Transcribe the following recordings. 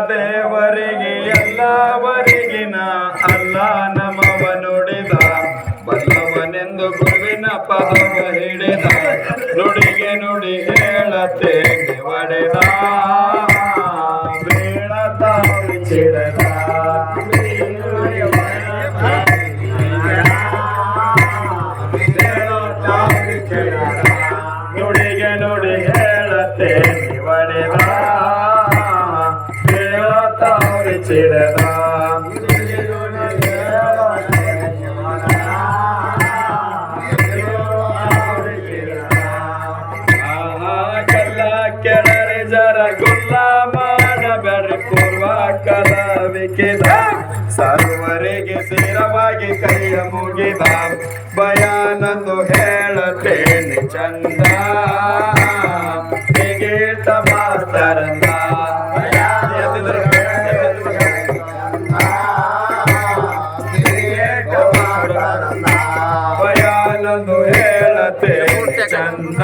ದೇವರಿಗೆ ಎಲ್ಲವರಿಗಿನ ಅಲ್ಲ ನಮವ ನುಡಿದ ಬಲ್ಲವನೆಂದು ಗುರುವಿನ ಪದವ ಹಿಡಿದ ನುಡಿಗೆ ನುಡಿ ಹೇಳತ್ತೇನೆ ಒಡೆದ ಬೇಡದ ಚಿಡದ ನುಡಿಗೆ ನುಡಿ ಹೇಳತ್ತೇನೆ ಒಡೆದ ಬೇಡತಾವ್ರಿ ಚಿಡದ ಕೆಳರೆ ಜರ ಗುಲ್ಲ ಮಾಡಬೇಡ್ರಿ ಪೂರ್ವ ಕಲವಿಕಿದ ಸರ್ವರಿಗೆ ಸ್ಥಿರವಾಗಿ ಕೈಯ ಮುಗಿದ ಭಯಾನಂದು ಹೇಳತೇನೆ ಚಂದ ಹೇಗೇಟ ಮಾಸ್ತರಂದ ಭಯಾನಂದು ಹೇಳತೇನೆ ಚಂದ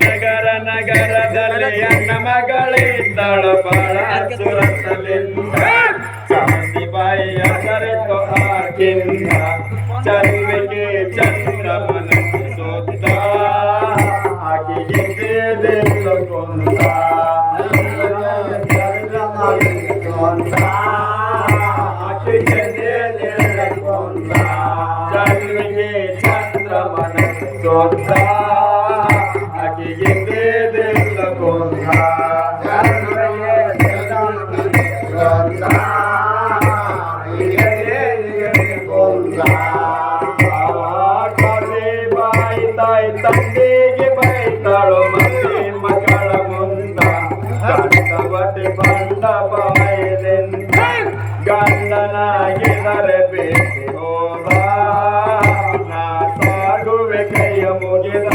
ನಗರ ನಗರದಲ್ಲಿ ಅಣ್ಣ ಮಗಳಿದ್ದಳು ಬಾಳ ಸುರಸಲಿಂದ ಚಾಂದಿ ಬಾಯಿಯ ಸರಿತು ಹಾಕಿಂದ ಚಲ್ವಿಗೆ ಚಂದ್ರಮನ ಸೋತ ಆಕೆಗೆ ದೇವ ಕೊಂದ ಚಲ್ವಿಗೆ ಚಂದ್ರಮನ ಸೋತ ಆಕೆಗೆ ದೇವ ಕೊಂದ ಬಾಯಿ ತಾಯಿ ತಂದೆಗೆ ಬೈತಾಳು ಮತ್ತೆ ಮಕ್ಕಳ ಮುಂದ ಬಟ್ಟೆ ಬಂದ ಬಾಯಲೆಂದ ಗಂಡನಾಗಿದರೆ ಬೇಸಿ ಹೋದ ನಾ ಸಾಗುವೆ ಕೈಯ ಮುಗಿದ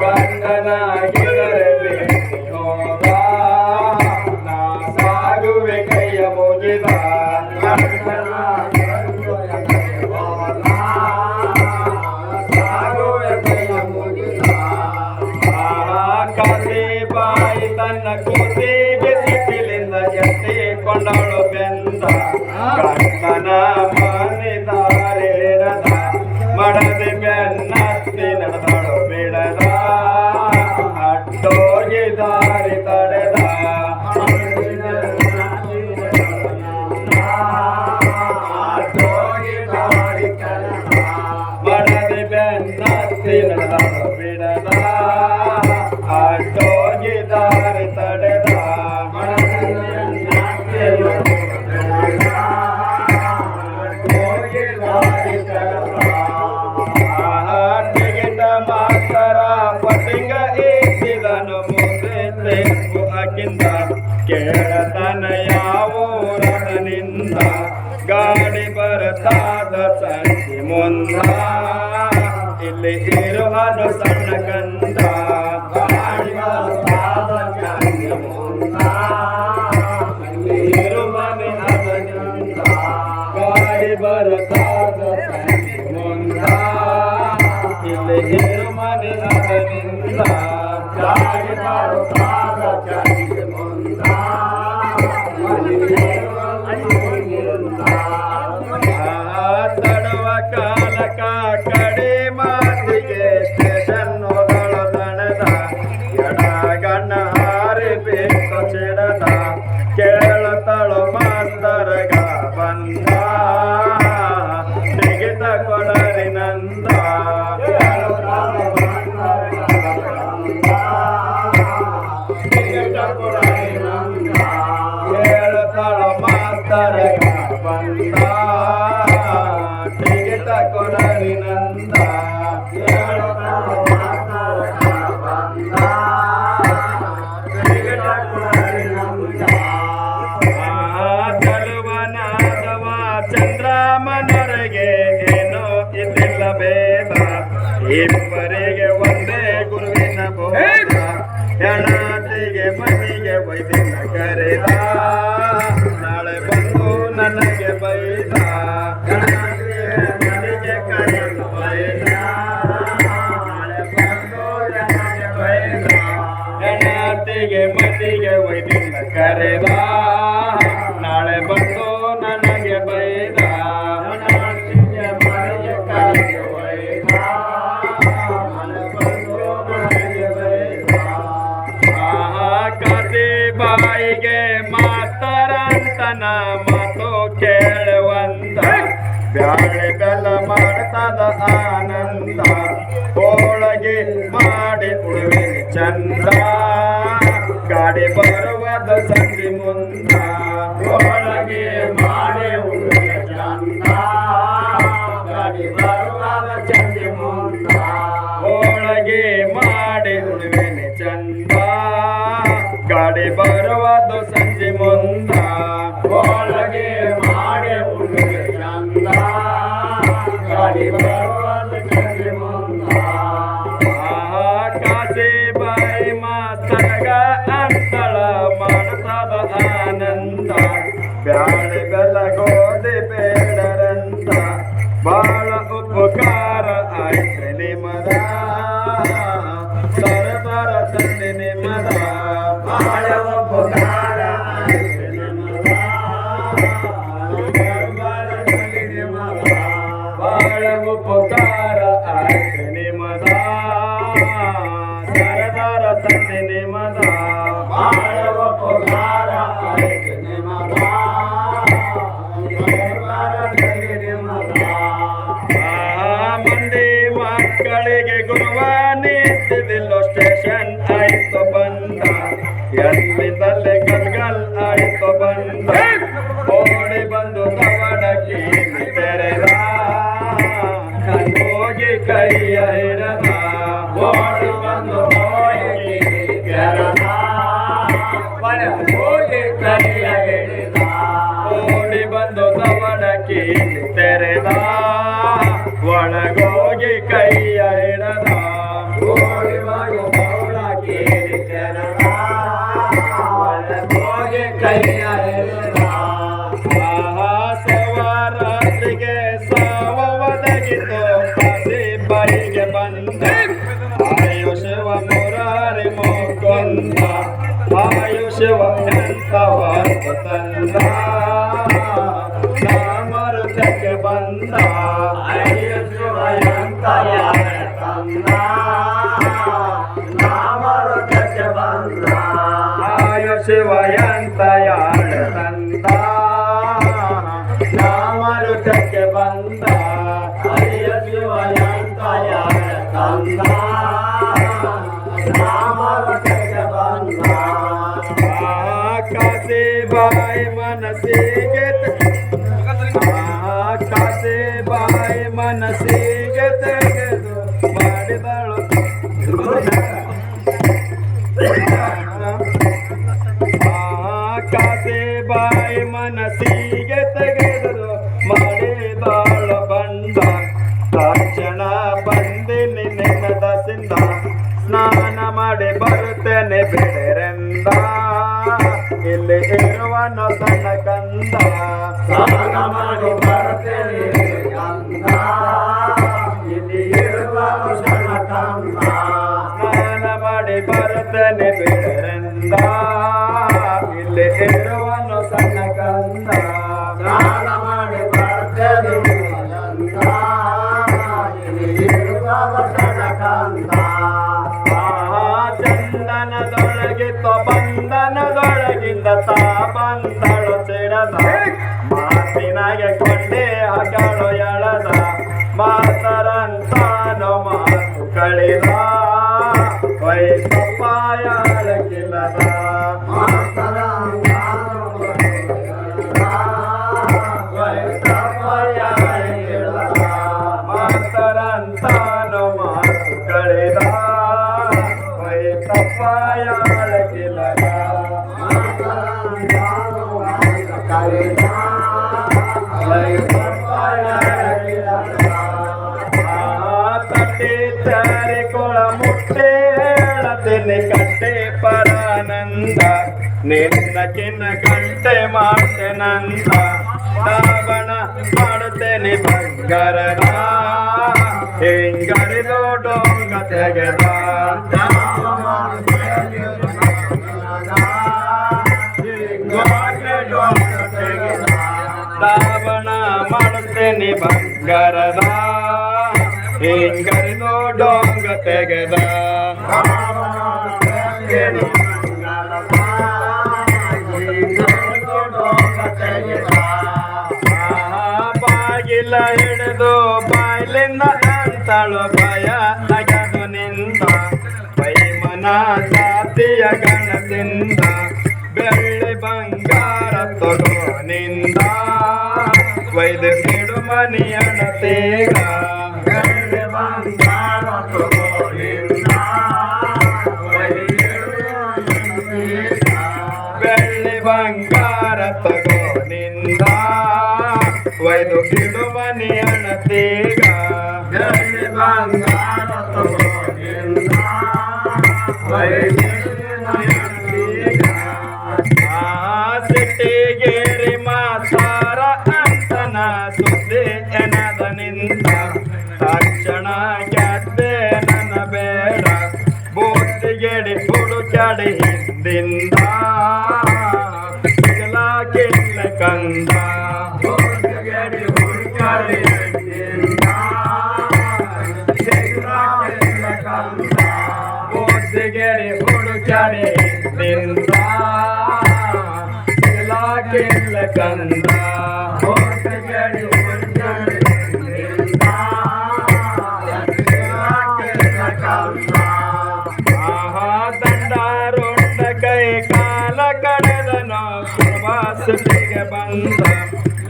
ಗಂಡನಾಗಿದರೆ ಬೇಸಿ ಹೋದ ನಾ ಸಾಗುವೆ ಕೈಯ ಮುಗಿದ ಬಾಯಿ ತನ್ನ ಕೂಸಿಗೆ ಸಿಕ್ಕಿಲಿಂದ ಎತ್ತಿಕೊಂಡಳು ಬೆಂದ ಕಣ್ಣನ ಮನೆದಾರೇರದ ಮಡದೆ ಬೆನ್ನತ್ತಿ ನಡೆದಳು ಬಿಡದ ಅಡ್ಡೋಗಿ ದಾರಿ ತಡೆದ ಮಡದೆ ಬೆನ್ನತ್ತಿ ನಡೆದಳು ಬಿಡದ ಅಡ್ಡೋಗಿ ದಾರಿ ತಡೆದ ಟಿಗಿಟ ಮಾಸ್ತರ ಪಟಿಂಗ ಏಸಿದನು ಮುಂದೆ ತೆಪ್ಪು ಹಾಕಿಂದ ಕೇಳತನ ಯಾವೂರನಿಂದ ಗಾಡಿ ಬರತಾದ ಸಂಜೆ ಮುಂದ ಇಲ್ಲಿ ಇರುವನು ಸಣ್ಣ ಕಂದ ಗಾಡಿ ಬರತಾದ ಮುಂದ ಇಲ್ಲಿ ಮನೆ ಅದನಿಂದ ಗಾಡಿ ಬರತಾದ ಮುಂದ ತಡುವ ಕಾಲಕ ಕಡೆ ಮಾತಿಗೆ ಸ್ಟೇಷನ್ ಹೋದಳು ದಣದ ಎಡಗಣ್ಣ ಹಾರಿಬೇಕು ಚೆಡದ ಕೇಳತಳು ಮಾಸ್ತರಗ ಬಂದ ತೆಗೆದ ಕೊಡರಿನಂದ ಕೇಳತಳು ಮಾಸ್ತರಗ ಬಂದ ತೆಗೆದ ಕೊಡರಿನಂದ ಚಂದ್ರಮನರಿಗೆ ಏನೋ ಇದ್ದಿಲ್ಲ ಭೇದ ಇಬ್ಬರಿಗೆ ಒಂದೇ ಗುರುವಿನ ಬೋಧ ಹೆಣತಿಗೆ ಮನೆಗೆ ವೈದ್ಯನ ಕರೆದ ನಾಳೆ ಬಂದು ನನಗೆ ಬೈದ ಮನೆಗೆ ಕರೆದು ಬೈದ ನಾಳೆ ಬಂದು ನನಗೆ ಬೈದ ಹೆಣತಿಗೆ ಮನೆಗೆ ವೈದ್ಯನ ಕರೆದ ನಾಳೆ ಬಂದು ನನಗೆ ಬೈದ ಹೆಣತಿಗೆ ಮನೆಗೆ ಕರೆದು ಬೈದ ನಾಳೆ ಬಂದು ನನಗೆ ಬೈದ ಕಾಸಿ ಬಾಯಿಗೆ ಮಾತರಂತನ ಮಾತು ಕೇಳುವಂತ ಬ್ಯಾಳೆ ಬೆಲ್ಲ ಮಾಡ್ತದ ಆನಂದ ಹೋಳಗೆ ಮಾಡಿ ಉಡುವೆ ಚಂದ ಗಾಡಿ ಬರುವದ ಸಂಧಿ ಮುಂದ ಹೋಳಗೆ ಮಾಡಿ ಉಡುವೆ ಚಂದ ಗಾಡಿ ಬರುವದ ಸಂಧಿ ಮುಂದ ಹೋಳಗೆ ಮಾಡಿ ಉಡುವೆ ಚಂದ ಗಾಡಿ ಬರುವುದು ಸಂಜೆ ಮುಂದ ಒಳಗೆ ಮಾಡಿ ಉಡುಗೆ ಚಂದ ಗಾಡಿ ಬರುವುದು ಸಂಜೆ ಮುಂದ ಕಾಸಿ ಬಾಯಿ ಮಾತರಗ ಅಂತಳ ಮಾಡ್ತದ ಆನಂದ ಬ್ಯಾಳೆ ಬೆಲ್ಲ ಗೋಧಿ ಬೇಡರಂತ ಬಾಳ ಉಪಕಾರ ಆಯ್ತು ನಿಮದ ಸರದಾರ ತಂದೆ ನಿಮದ ಬಾಳ ಉಪಕಾರ ಆಯ್ತು ನಿಮದ ಬಾಳ ಉಪಕಾರ ಆಯ್ತು ನಿಮದ ಸರದಾರ ತಂದೆ ನಿಮದ ಬಾಳ ಉಪಕಾರ ಆಯ್ತು ನಿಮದ ಮಂದಿ ಮಕ್ಕಳಿಗೆ ಗುರುವ ನಿಂತಿದಿಲ್ಲೋ ಸ್ಟೇಷನ್ ಆಯ್ತು ಬಂದ ಎಲ್ಲಿಂದಲೇ ಗಲ್ಗಲ್ ಆಯ್ತು ಬಂದ ಓಡಿ ಬಂದು ದವಡಕ್ಕೆ ತೆರೆದ ಹೋಗಿ ಕೈಯ ಹಿಡದ ಓಡಿ ಬಂದು ಹೋಗಿ ತೆರೆದ ಹೋಗಿ ಕೈಯ ಹಿಡಿದ ಓಡಿ ಬಂದು ದವಡಕ್ಕೆ ತೆರೆದ ಒಳಗೋಗಿ ಕೈಯ ಹಿಡದ ಓಡಿ ಬಂದು ದವಡಕ್ಕೆ ತೆರೆದ ಒಳಗೋಗಿ ಕೈಯ ಹಿಡಿದ ಸವಾರಾತ್ರಿಗೆ ಸಾವ ಒದಗಿತು ಕಾಸಿ ಬಾಯಿಗೆ ಬಂದ ಆಯು ಶಿವ ಮುರಾರಿ ಮುಕುಂದ ಆಯು ಶಿವ ಎಂತ ವರ್ಗ ತಂದ ನಾಮರುತಕ್ಕೆ ಬಂದ ಆಯು ಶಿವ ಎಂತ ತಂದ ನಾಮರುತಕ್ಕೆ ಬಂದ ಆಯು ಶಿವ ಎಂತ ತಂದ ನಾಮರುತಕ್ಕೆ ಬಂದ ಆಯು ಶಿವ ಎಂತ ತಂದ ನಾಮರುತಕ್ಕೆ ಬಂದ ಕಾಸಿ ಬಾಯಿ ಮನಸ್ಸಿಗೆ ಕಾಸಿ ಬಾಯಿ ಮನಸ್ಸಿಗೆ ತೆಗೆದು ಮಾಡಿದಳು ಕಾಸಿ ಬಾಯಿ ಮನಸ್ಸಿಗೆ ತೆಗೆದು ಮಾಡಿದಳು ಬಂದ ತಕ್ಷಣ ಬಂದಿನಿ ನೆನದ ಸಿಂದ ಸ್ನಾನ ಮಾಡಿ ಬರುತ್ತೇನೆ ಬಿಡರೆಂದ ಇಲ್ಲಿ ಇರುವನು ಸಣ್ಣ ಕಂದ ಸ್ನಾನ ಮಾಡಿ ಬರುತ್ತೇನೆ ಕಂದ ಇಲ್ಲಿ ಇರುವನು ಸಣ್ಣ ಕಂದ ಸ್ನಾನ ಮಾಡಿ ಬರುತ್ತೇನೆ ಬಿಡರೆಂದ ಇಲ್ಲಿ ಇರುವನು ಸಣ್ಣ ಕಂದ ಸ್ನಾನ ಮಾಡಿ ಬರುತ್ತೇನೆ ಕಂದ ಇಲ್ಲಿ ಇರುವನು ಸಣ್ಣ ಕಂದ ಚಂದನದೊಳಗಿತ್ತು ಬಂಧನದೊಳಗಿಂದ ತಾ ಬಂದಳು ಸಿಡದ ಮಾತಿನಾಗೆ ಕೊಂಡೆ ಹಗಳು ಎಳದ ಮಾತರಂತಾನು ಮಾತು ಕಳಿದ ವೈಸಪ್ಪಾಯಾಳಕ್ಕಿಲ್ಲದ ಮಾತರಂತಾನು ಮಾತು ಕಳಿದ ವೈಸಪ್ಪಾಯಾಳಕ್ಕಿಲ್ಲದ ಮುತ್ತಾರಿ ಕೊಳ ಮುಟ್ಟೆ ಹೇಳತೀನಿ ಕಟ್ಟೆ ಪರಾನಂದ ನಿನ್ನ ಕಿನ್ನ ಗಂಟೆ ಮಾಡ್ತೇನಂದ ರಾವಣ ಮಾಡುತ್ತೇನೆ ಬಂಗಾರದ ಹಿಂಗರಿದು ಡೊಂಗ ತೆಗೆದ ರಾವಣ ಮಾಡುತ್ತೇನೆ ಬಂಗಾರದ ಹಿಂಗರಿದು ಡೊಂಗ ತೆಗೆದ ಬಾಗಿಲ ಹಿಡಿದು ಬಾಯ್ಲಿಂದ ಅಂತಳು ಭಯ ಅಗದು ನಿಂದ ವೈಮನ ಜಾತಿಯ ಗಣದಿಂದ ಬೆಳ್ಳಿ ಬಂಗಾರ ತಗೋ ನಿಂದ ವೈದ್ಯ ಕಿಡು ಮನಿಯಣ ತೇಗ ಬೆಳ್ಳಿ ಬಂಗಾರ ತಗೋ ನಿಂದ ಬೆಳ್ಳಿ ಬಂಗಾರ ತಗೋ ನಿಂದ ವೈದು ಕಿಡು ಮನಿಯಣ ತೇಗ ಬೆಳ್ಳಿ ಬಂಗಾರ ತಗೋ ನಿಂದ ವೈದು ಸಿಟ್ಟಿಗೇರಿ ಮಾತಾರ ಅಂತನ ಸುದ್ದಿ ಎನದ ನಿಂದ ತಕ್ಷಣ ಗೆದ್ದೆ ನನ್ನ ಬೇಡ ಬೂತಿಗೆಡಿ ಹುಡುಕಾಡಿ ಹಿಂದಿಂದ ಸಿಗಲಾಕಿಲ್ಲ ಕಂದ ಬೂತಿಗೆಡಿ ಹುಡುಕಾಡಿ ಹಿಂದಿಂದ ಸಿಗಲಾಕಿಲ್ಲ ಕಂದ ಬೂತಿಗೆಡಿ ಹುಡುಕಾಡಿ ಹಿಂದಿಂದ ಸಿಗಲಾಕಿಲ್ಲ ಕಂದ ಬೂತಿಗೆಡಿ ಹುಡುಕಾಡಿ ಹಿಂದಿಂದ ಸಿಗಲಾಕಿಲ್ಲ ಕಂದ ದಂಡಾರುಂಡ ಕೈ ಕಾಲ ಕಳೆದನು ಪ್ರವಾಸಕ್ಕೆ ಬಂದ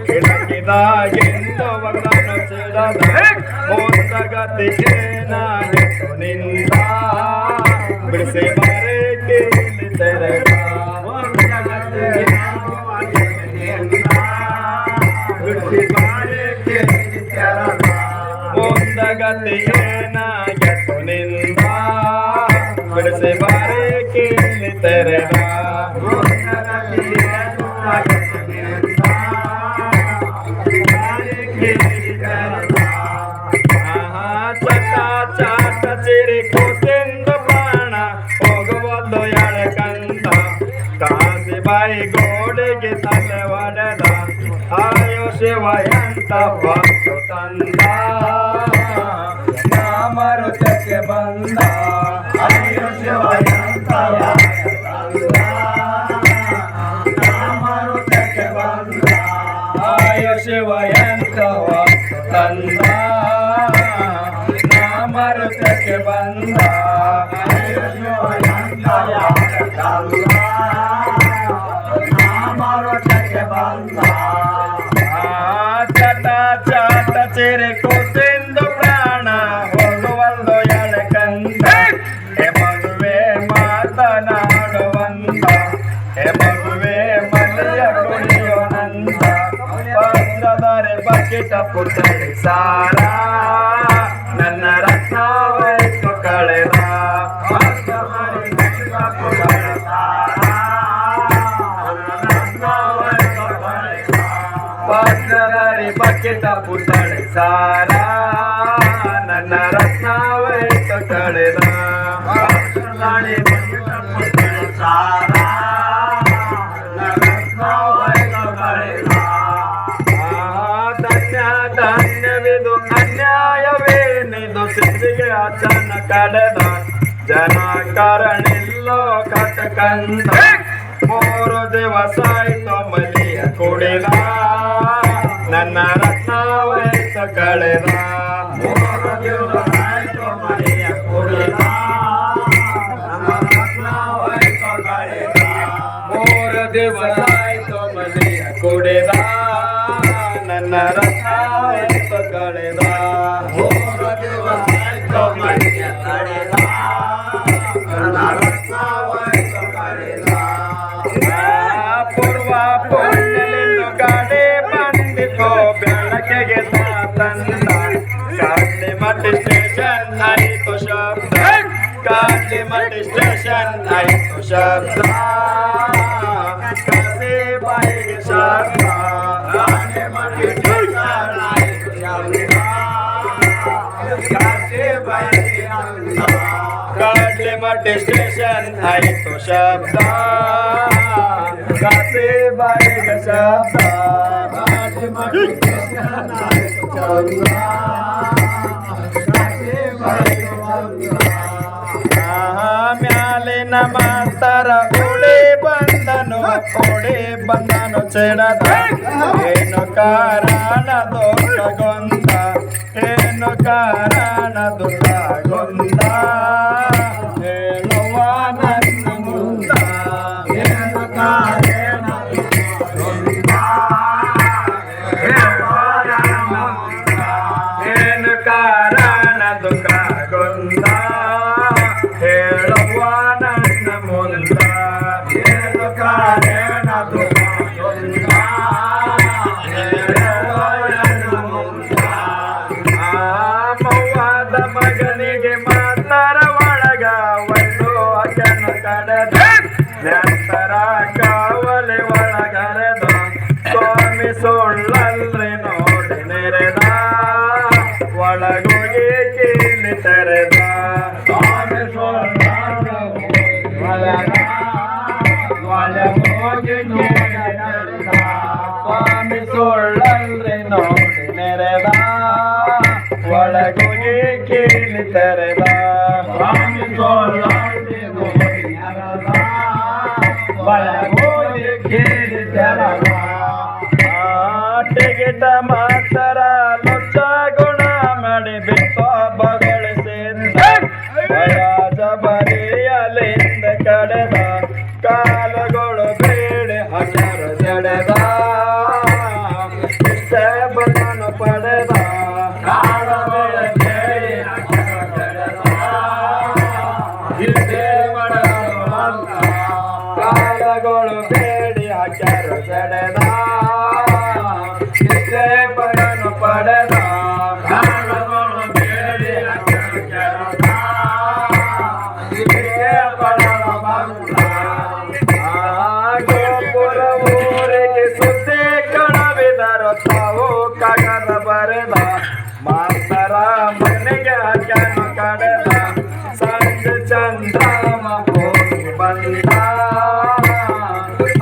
ಕಿಡಕಿದಾಗಿಂದ ವರದನು ಸಿಡದ ಮೋಸ ಗತಿಗೆ ನಾಗಿತು ನಿಂದ ಬಿಡಿಸಿ ಬರೆ ಕೇಳಿ ತೆರೆದ ಬಿಡಿಸಿ ಬಾರೆ ಕೇಳಿ ತೆರೆದ ಮೋಸ ಗತಿಗೆ ನಾಗಿತು ನಿಂದ ಬಿಡಿಸಿ ಬಾರೆ ಕೇಳಿ ತೆರೆದ ಚಾಟ ಚಿರಿ ಕೂತಿಂದು ಪ್ರಾಣ ಹೋಗುವುದು ಎಳಕಂತ ಕಾಸಿ ಬಾಯಿ ಗೋಡೆಗೆ ತಲೆ ಒಡೆದ ಆಯೋ ಶಿವ ಎಂತ ಬಾತು ತಂದ ಮರುತಕ್ಕೆ ಬಂದ ಆಯೋ ಶಿವ ಎಂತ ಮರುತಕ್ಕೆ ಬಂದ ಆಯೋ ಶಿವ ಎಂತ ತಂದ ಮರುತಕ್ಕೆ ಬಂದ ಮರುತಕ್ಕೆ ಬಂದ ಚಟ ಚಾಟ ಚಿರಿ ಕೂತಿಂದು ಪ್ರಾಣ ಹೋಗುವಲ್ದು ಎಳಕಂದ ಹೆ ಮಗುವೆ ಮಾತನಾಡುವಂತ ಹೆ ಮಗುವೆ ಮನೆಯ ಕುಡಿಯೋನಂತ ಪತ್ರದರೆ ಬಕೆಟ ಪುತ್ತಳಿ ಸಾರ ನನ್ನ ರತ್ನವಾಯ್ತು ಕಳೆದ ಪತ್ರದರೆ ಬಕೆಟ ಪುತ್ತಳಿ ಸಾರ ನನ್ನ ರತ್ನವಾಯ್ತು ಕಳೆದ ಧನ್ಯವಿದು ಅನ್ಯಾಯವೇನಿದು ಸಿದ್ಧಿಗೆ ಅಚನ ಕಡೆದ ಜನ ಕರಣಿಲ್ಲೋ ಕಟಕಂದ 3 ದಿವಸ ಆಯ್ತು ಮಲಿಯ ಕುಡಿದ ನನ್ನ ರತ್ನವಾಯ್ತು ಕಳೆದ 3 ದಿವಸ ಆಯ್ತು ಮಲಿಯ ಕುಡಿದ ನನ್ನ ರತ್ನವಾಯ್ತು ಕಳೆದ 3 ದಿವಸ ಆಯ್ತು ಮಲಿಯ ಕುಡಿದ ನನ್ನ ರತ್ನವಾಯ್ತು ಕಳೆದ 3 ದಿವಸ ಆಯ್ತು ಮಲಿಯ ಕಳೆದ ನನ್ನ ರತ್ನವಾಯ್ತು ಕಳೆದ ಪೂರ್ವ ಪುಣ್ಯಲಿಂದು ಗಾಡಿ ಬಂದಿತು ಬೆಳಕಿಗೆ ತಂದ ಕಾಡಿ ಮಠ काली स्टेशन आई तो शब्द काली स्टेशन आई तो शब्द कसे बाई शब्द काली स्टेशन आई तो शब्द कसे बाई काली स्टेशन आई तो शब्द कसे बाई शब्द म्याले न मातर ओडे बंदनो ಚೆಡದ ಏನು ಕಾರಣ ದುಃಖಗೊಂದ ಏನು ಕಾರಣ ದುಃಖಗೊಂದ ಹೇಳುವ ನನ್ನ ಮುಂದ ಏನು ಕಾರಣ ಏನು ಕಾರಣ ದುಃಖಗೊಂದ ಹೇಳುವ ನನ್ನ ಮುಂದ ಏನು ಕಾರಣ ದುಃಖಗೊಂದ ಮೌವಾದ ಮಗನಿಗೆ ಮಾತರ ಒಳಗ ಒಂದು ಅಕ್ಕನ ಕಡದ ನಂತರ ಕಾವಲೆ ಒಳಗರೆದ ಸ್ವಾಮಿ ಸುಳ್ಳಲ್ರಿ ನೋಡಿ ನೆರೆದ ಒಳಗೋಗಿ ಕೀಲಿ ತೆರೆದ ಸ್ವಾಮಿ ಒಳಗೋಗಿ ಸ್ವಾಮಿ ಸುಳ್ಳಲ್ರಿ ನೋಡಿ ನೆರೆದ ಒಳಗೋಗಿ ಕೀಲಿ ತೆರೆದ ಸ್ವಾಮಿ ಸುಳ್ಳಲ್ರಿ ನೋಡಿ ನೆರೆದ ಒಳಗೋಗಿ ಕೀಲಿ ತೆರೆದ ಟಿಕೆಟ ಮಾತರ ಲೊಚ್ಚ ಗುಣ ಮಾಡಿ ಬಿತ್ತೋ ಬಗಳಿಸಿಂದ ವಯಾಜ ಬರಿಯಲಿಂದ ಕಡೆದ ಕಾಲಗಳು ಬೇಡಿ ಹಸರ ಜಡೆದ ಇಷ್ಟೇ ಬದನು ಪಡೆದ ಕಾಲಗಳು ಬೇಡಿ ಹಸರ ಜಡೆದ ಇಷ್ಟೇ ಬದನು ಬಂದ ಕಾಲಗಳು ಬೇಡಿ ಹಸರ ಜಡೆದ ಇಷ್ಟೇ ಬದನು ಪಡೆದ ಕಾಲಗಳು ಬೇಡಿ ಹಸರ ಜಡೆದ ಇಷ್ಟೇ ಬದನು ಬಂದ ಗೋಪುರ ಊರಿಗೆ ಸುದ್ದಿ ಕಣವಿದರು ತಾವು ಕಾಗದ ಬರೆದ ಮಾತರ ಮನೆಗೆ ಹಾಕ್ಯಾನು ಕಡೆದ ಸಂಜೆ ಚಂದ್ರಮ ಹೋಗಿ ಬಂದ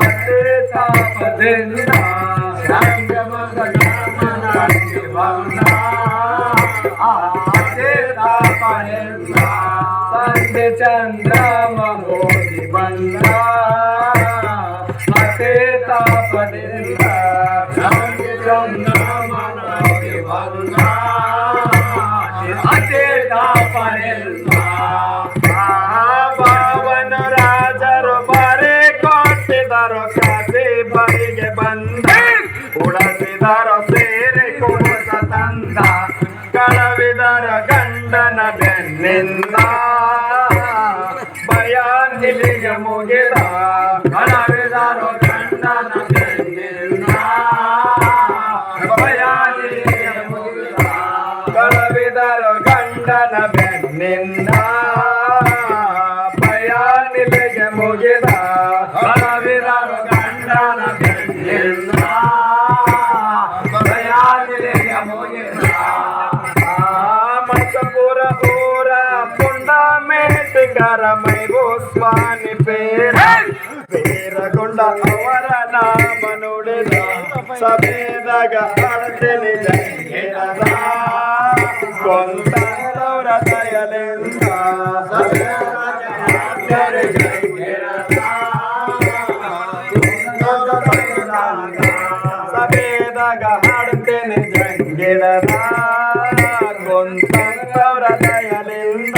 ಅದೇ ತಾಪದಿಂದ ಸಂಜೆ ಮಗನಿಗೆ ಬಂದ ಅದೇ ತಾಪದಿಂದ ಸಂಜೆ ಚಂದ್ರಮ ಹೋಗಿ ಬಂದ ಅದೇ ತಾಪದಿಂದ ಸಂಜೆ ಚಂದ್ರಮ ಹೋಗಿ ಬಂದ ಅದೇ ತಾಪದಿಂದ ಪಾವನ ರಾಜರು ಬರೆ ಕೊಟ್ಟಿದರು ಕಾಸಿ ಬರಿಗೆ ಬಂದ ಉಡಸಿದರು ಸೇರಿ ಕುಣಸ ತಂದ ಕಳವಿದರ ಗಂಡನ ಬೆನ್ನಿಂದ ಭಯ ನಿಲಿಗೆ ಮುಗಿದ ಕಳವಿದರು ಗಂಡನ ಬೆನ್ನಿಂದ ಭಯ ನಿಲಿಗೆ ಮುಗಿದ ಕಳವಿದರು ಗಂಡನ ಬೆನ್ನಿಂದ ಭಯ ನಿಲಿಗೆ ಮುಗಿದ ಕಳವಿದರು ಗಂಡನ ಬೆನ್ನಿಂದ ಭಯ ನಿಲಿಗೆ ಮುಗಿದ ಮಸಪುರ ಊರ ಪುಂಡ ಮೇಟಿಗರ ಮೈಗೋಸ್ವಾಮಿ ಪೇರಗೊಂಡ ಅವರ ನಾಮ ನುಡಿದ ಸಭೆದಾಗ ಅಳತೆನಿ ಜಂಗಿರದ ಕೊಂದವರ ದಯಲೆಂದ ಸಭೆದಾಗ ಹಾಡುತ್ತೇನೆ ಜಂಗಿರದ ಕೊಂದವರ ದಯಲೆಂದ